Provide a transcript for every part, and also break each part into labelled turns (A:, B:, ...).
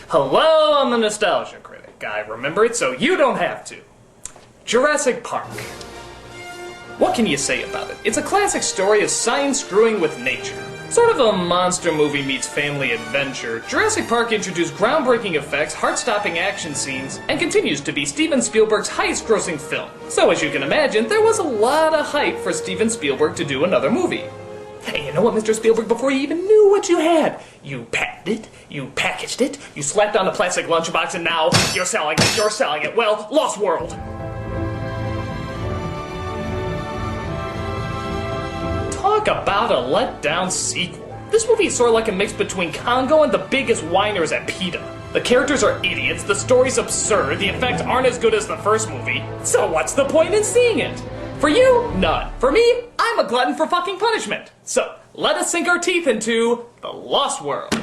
A: Hello, I'm the Nostalgia Critic. I remember it so you don't have to. Jurassic Park. What can you say about it? It's a classic story of science screwing with nature. Sort of a monster movie meets family adventure, Jurassic Park introduced groundbreaking effects, heart-stopping action scenes, and continues to be Steven Spielberg's highest-grossing film. So as you can imagine, there was a lot of hype for Steven Spielberg to do another movie. Hey, you know what, Mr. Spielberg, before you even knew what you had, you patented it, you packaged it, you slapped on a plastic lunchbox, and now you're selling it, well, Lost World. Talk about a letdown sequel. This movie is sort of like a mix between Congo and the biggest whiners at PETA. The characters are idiots, the story's absurd, the effects aren't as good as the first movie, so what's the point in seeing it? For you, none. For me, I'm a glutton for fucking punishment. So, let us sink our teeth into The Lost World.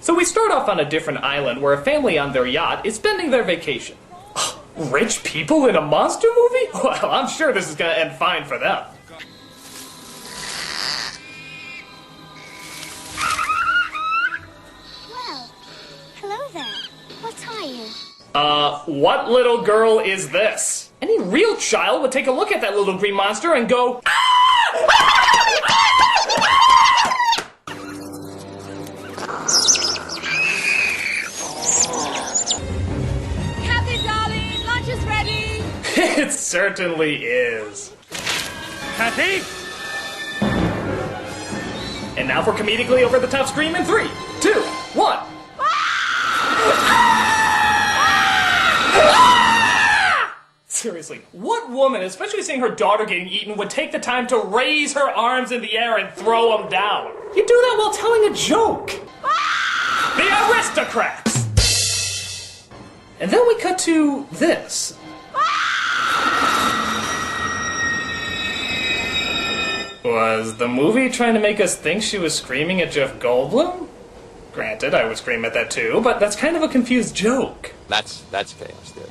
A: So we start off on a different island where a family on their yacht is spending their vacation. Rich people in a monster movie? Well, I'm sure this is gonna end fine for them.
B: Hello there. What are you?
A: What little girl is this? Any real child would take a look at that little green monster and go,
B: Kathy, darling, lunch is ready.
A: It certainly is.
C: Kathy?
A: And now for comedically over-the-top scream in 3, 2, 1. Seriously, what woman, especially seeing her daughter getting eaten, would take the time to raise her arms in the air and throw them down? You do that while telling a joke. The aristocrats! And then we cut to this. Was the movie trying to make us think she was screaming at Jeff Goldblum? Granted, I would scream at that too, but that's kind of a confused joke.
D: That's chaos, dude.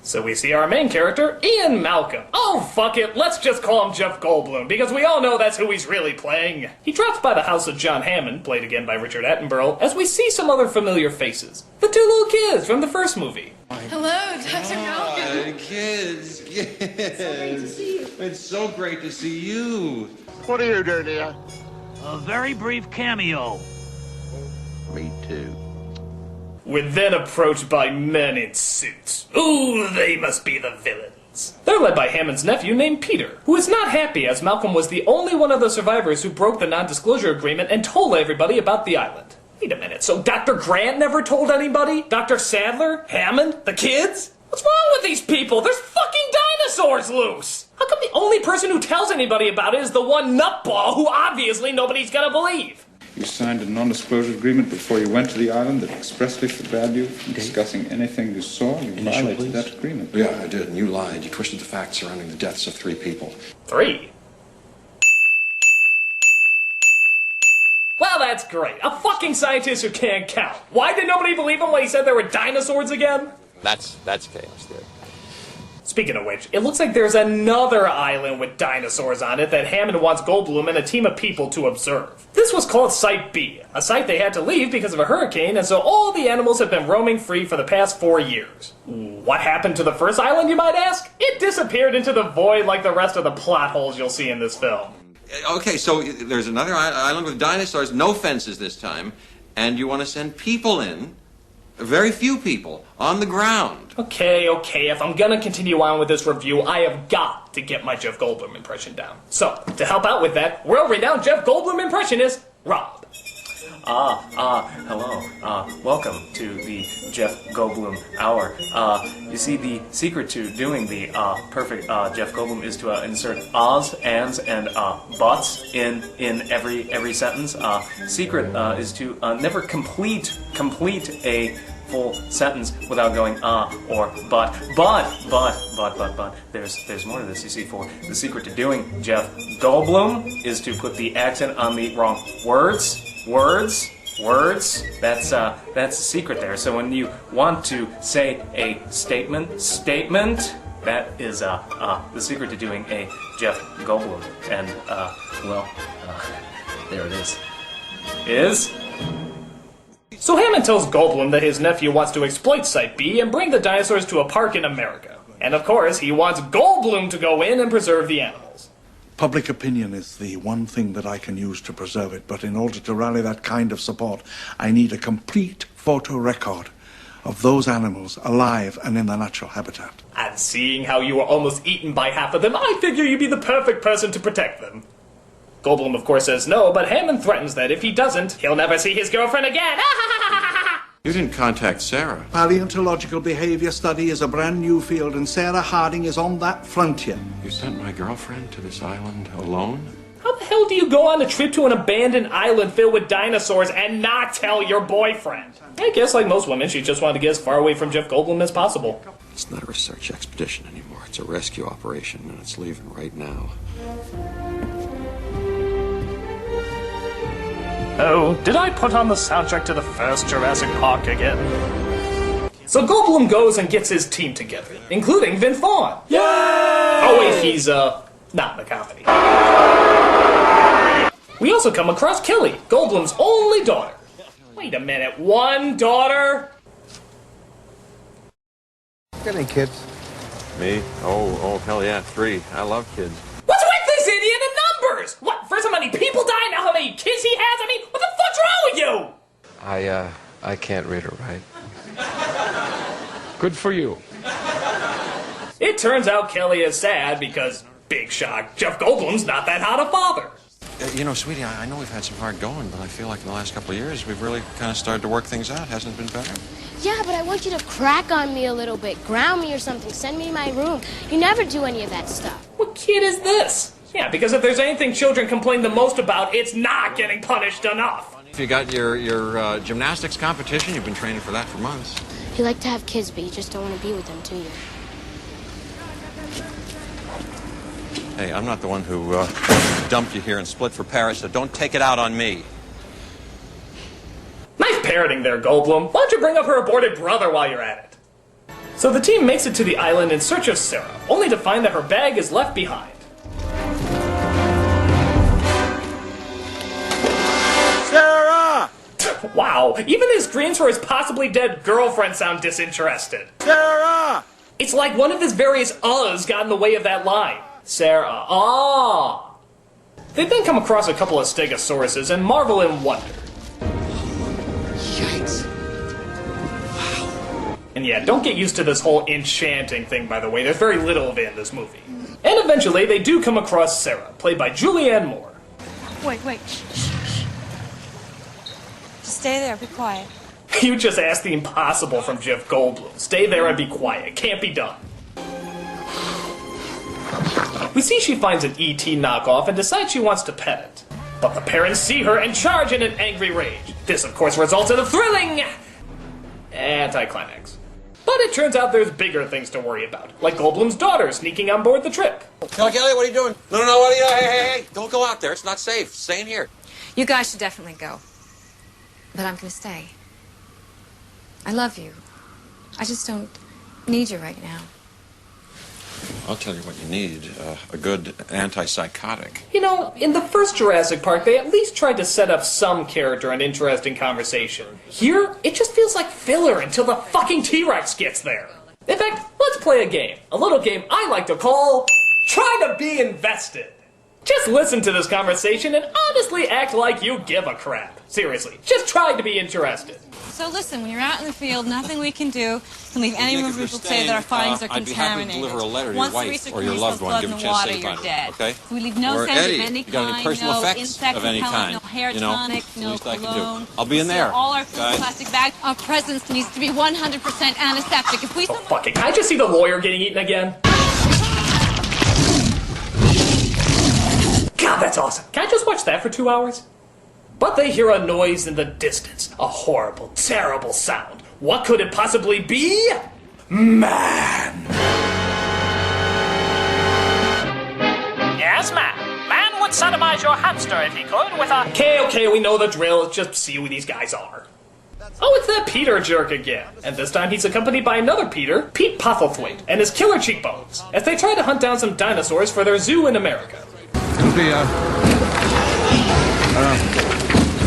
A: So we see our main character, Ian Malcolm. Oh, fuck it, let's just call him Jeff Goldblum, because we all know that's who he's really playing. He drops by the house of John Hammond, played again by Richard Attenborough, as we see some other familiar faces. The two little kids from the first movie.
E: Hello, Dr. Malcolm.
F: Hi, kids. It's so great to see you.
G: What are you doing here?
C: A very brief cameo.
F: Me too.
A: We're then approached by men in suits. Ooh, they must be the villains. They're led by Hammond's nephew named Peter, who is not happy as Malcolm was the only one of the survivors who broke the non-disclosure agreement and told everybody about the island. Wait a minute, so Dr. Grant never told anybody? Dr. Sadler? Hammond? The kids? What's wrong with these people? There's fucking dinosaurs loose! How come the only person who tells anybody about it is the one nutball who obviously nobody's gonna believe?
H: You signed a non-disclosure agreement before you went to the island that expressly forbade you from discussing anything you saw. You violated that agreement.
I: Yeah, I did, and you lied. You twisted the facts surrounding the deaths of 3 people.
A: 3? Well, that's great. A fucking scientist who can't count. Why did nobody believe him when he said there were dinosaurs again?
D: That's chaos, dude.
A: Speaking of which, it looks like there's another island with dinosaurs on it that Hammond wants Goldblum and a team of people to observe. This was called Site B, a site they had to leave because of a hurricane, and so all the animals have been roaming free for the past 4 years. What happened to the first island, you might ask? It disappeared into the void like the rest of the plot holes you'll see in this film.
F: Okay, so there's another island with dinosaurs, no fences this time, and you want to send people in, very few people, on the ground.
A: Okay, if I'm gonna continue on with this review, I have got to get my Jeff Goldblum impression down. So, to help out with that, world-renowned Jeff Goldblum impressionist, Rob.
J: Hello. Welcome to the Jeff Goldblum Hour. You see, the secret to doing the perfect Jeff Goldblum is to insert ahs, ands, and buts in every sentence. Secret is to never complete a full sentence without going or but. There's more to this. You see, for the secret to doing Jeff Goldblum is to put the accent on the wrong words. That's the secret there. So when you want to say a statement, that is the secret to doing a Jeff Goldblum. And there it is.
A: So Hammond tells Goldblum that his nephew wants to exploit Site B and bring the dinosaurs to a park in America. And of course, he wants Goldblum to go in and preserve the animals.
G: Public opinion is the one thing that I can use to preserve it, but in order to rally that kind of support, I need a complete photo record of those animals alive and in their natural habitat.
A: And seeing how you were almost eaten by half of them, I figure you'd be the perfect person to protect them. Goldblum, of course, says no, but Hammond threatens that if he doesn't, he'll never see his girlfriend again.
F: You didn't contact Sarah.
G: Paleontological behavior study is a brand new field, and Sarah Harding is on that frontier.
F: You sent my girlfriend to this island alone?
A: How the hell do you go on a trip to an abandoned island filled with dinosaurs and not tell your boyfriend? I guess, like most women, she just wanted to get as far away from Jeff Goldblum as possible.
F: It's not a research expedition anymore. It's a rescue operation, and it's leaving right now.
A: Oh, did I put on the soundtrack to the first Jurassic Park again? So Goldblum goes and gets his team together, including Vin Vaughn. Yay! Oh wait, he's, not in the comedy. We also come across Kelly, Goldblum's only daughter. Wait a minute, one daughter?
K: Got any kids?
F: Me? Oh, hell yeah, 3. I love kids.
A: What's with this idiot and numbers? What, first how many people die, now how many kids he has? I mean, what the fuck's wrong with you?
K: I can't read or write. Good for you.
A: It turns out Kelly is sad because, big shock, Jeff Goldblum's not that hot a father.
F: You know, sweetie, I know we've had some hard going, but I feel like in the last couple of years we've really kind of started to work things out. Hasn't it been better?
B: Yeah, but I want you to crack on me a little bit, ground me or something, send me to my room. You never do any of that stuff.
A: What kid is this? Yeah, because if there's anything children complain the most about, it's not getting punished enough.
F: If you got your gymnastics competition, you've been training for that for months.
B: You like to have kids, but you just don't want to be with them, do you?
F: Hey, I'm not the one who dumped you here and split for Paris, so don't take it out on me.
A: Nice parroting there, Goldblum. Why don't you bring up her aborted brother while you're at it? So the team makes it to the island in search of Sarah, only to find that her bag is left behind.
K: Sarah!
A: Wow, even his screams for his possibly dead girlfriend sound disinterested.
K: Sarah!
A: It's like one of his various uhs got in the way of that line. Sarah, ah. They then come across a couple of stegosauruses and marvel in wonder.
K: Yikes.
A: And yeah, don't get used to this whole enchanting thing, by the way. There's very little of it in this movie. And eventually, they do come across Sarah, played by Julianne Moore.
E: Wait. Shh. Just stay there. Be quiet.
A: You just asked the impossible from Jeff Goldblum. Stay there and be quiet. Can't be done. We see she finds an E.T. knockoff and decides she wants to pet it. But the parents see her and charge in an angry rage. This, of course, results in a thrilling anticlimax. But it turns out there's bigger things to worry about, like Goldblum's daughter sneaking on board the trip.
F: Kelly, what are you doing? No, what are you... Hey, don't go out there. It's not safe. Stay in here.
E: You guys should definitely go. But I'm gonna stay. I love you. I just don't need you right now.
F: I'll tell you what you need, a good antipsychotic.
A: You know, in the first Jurassic Park, they at least tried to set up some character and interesting conversation. Here, it just feels like filler until the fucking T-Rex gets there. In fact, let's play a game. A little game I like to call Try to Be Invested. Just listen to this conversation and honestly act like you give a crap. Seriously, just try to be interested.
E: So listen, when you're out in the field, nothing we can do can leave any room for people to say that our findings are
F: I'd be happy to
E: contaminated.
F: deliver a letter to
E: Once
F: your
E: the
F: wife
E: research
F: or your
E: police
F: loved
E: smells
F: one.
E: blood
F: Give
E: in
F: a
E: the
F: chance
E: water,
F: to say
E: you're
F: fine.
E: dead.
F: Okay?
E: So we leave no
F: Or
E: scent
F: Eddie,
E: of any
F: you got any
E: kind,
F: personal
E: no
F: effects
E: insect
F: of any
E: repellent,
F: kind?
E: no hair
F: You know,
E: tonic, no
F: least I can do.
E: cologne.
F: I'll be in
E: We
F: there,
E: seal all our food
F: guys.
E: plastic bags. Our presence needs to be 100% antiseptic. If we
A: Oh, fuck it. Can I just see the lawyer getting eaten again? God, that's awesome. Can I just watch that for 2 hours? But they hear a noise in the distance. A horrible, terrible sound. What could it possibly be? Man! Yes, ma'am. Man would sodomize your hamster if he could with a... Okay, we know the drill. Let's just see who these guys are. Oh, it's that Peter jerk again. And this time he's accompanied by another Peter, Pete Postlethwaite, and his killer cheekbones, as they try to hunt down some dinosaurs for their zoo in America.
G: It'll be a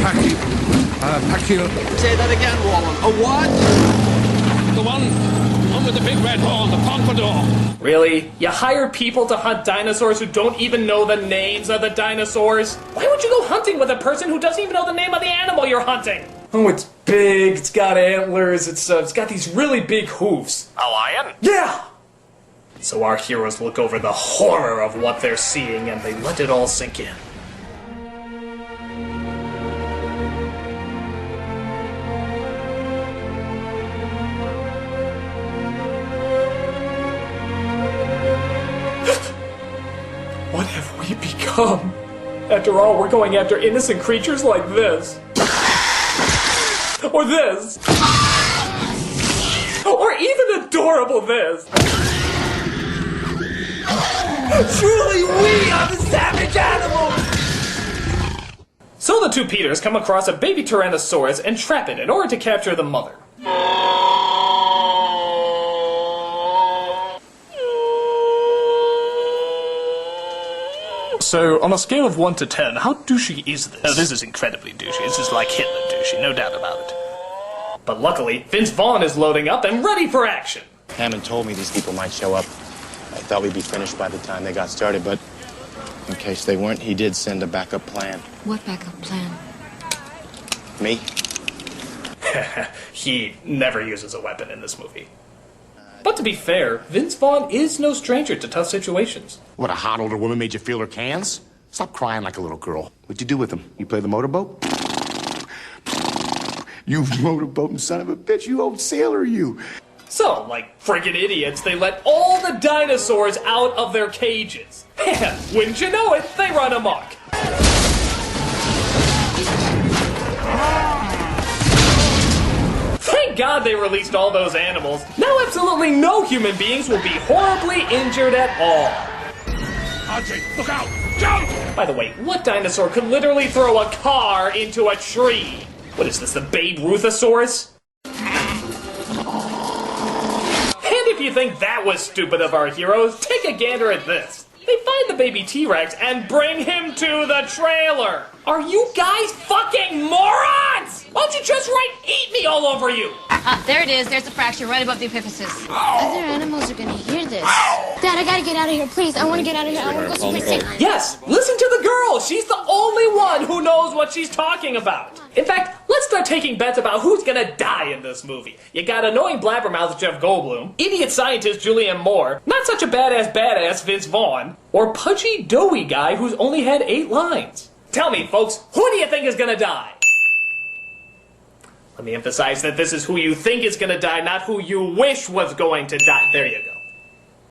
G: packy
K: Back to you.
I: Say that again, Wallen. A what?
K: The one with the big red horn, the pompadour.
A: Really? You hire people to hunt dinosaurs who don't even know the names of the dinosaurs? Why would you go hunting with a person who doesn't even know the name of the animal you're hunting? Oh, it's big, it's got antlers, it's got these really big hooves.
C: A lion?
A: Yeah! So our heroes look over the horror of what they're seeing and they let it all sink in. What have we become? After all, we're going after innocent creatures like this. Or this. Or even adorable this. Truly, we are the savage animals! So the two Peters come across a baby Tyrannosaurus and trap it in order to capture the mother. So, on a scale of 1 to 10, how douchey is this? Oh, this is incredibly douchey. This is like Hitler douchey, no doubt about it. But luckily, Vince Vaughn is loading up and ready for action.
L: Hammond told me these people might show up. I thought we'd be finished by the time they got started, but in case they weren't, he did send a backup plan.
E: What backup plan?
L: Me?
A: He never uses a weapon in this movie. But to be fair, Vince Vaughn is no stranger to tough situations.
M: What, a hot older woman made you feel her cans? Stop crying like a little girl. What'd you do with them? You play the motorboat? You motorboating son of a bitch, you old sailor, you.
A: So, like friggin' idiots, they let all the dinosaurs out of their cages. And wouldn't you know it, they run amok. Thank God they released all those animals. Now absolutely no human beings will be horribly injured at all.
K: Andre, look out! Jump!
A: By the way, what dinosaur could literally throw a car into a tree? What is this, the Babe Ruthosaurus? And if you think that was stupid of our heroes, take a gander at this. They find the baby T-Rex and bring him to the trailer. Are you guys fucking morons? Why don't you just write "eat me" all over you?
N: There it is. There's the fracture right above the epiphysis.
B: Other animals are gonna hear this. Dad, I gotta get out of here, please. I wanna get out of here. I wanna go swimming.
A: Yes, listen to the girl. She's the only one who knows what she's talking about. In fact, let's start taking bets about who's gonna die in this movie. You got annoying blabbermouth Jeff Goldblum, idiot scientist Julianne Moore, not such a badass Vince Vaughn, or pudgy doughy guy who's only had 8 lines. Tell me, folks, who do you think is gonna die? Let me emphasize that this is who you think is gonna die, not who you wish was going to die. There you go.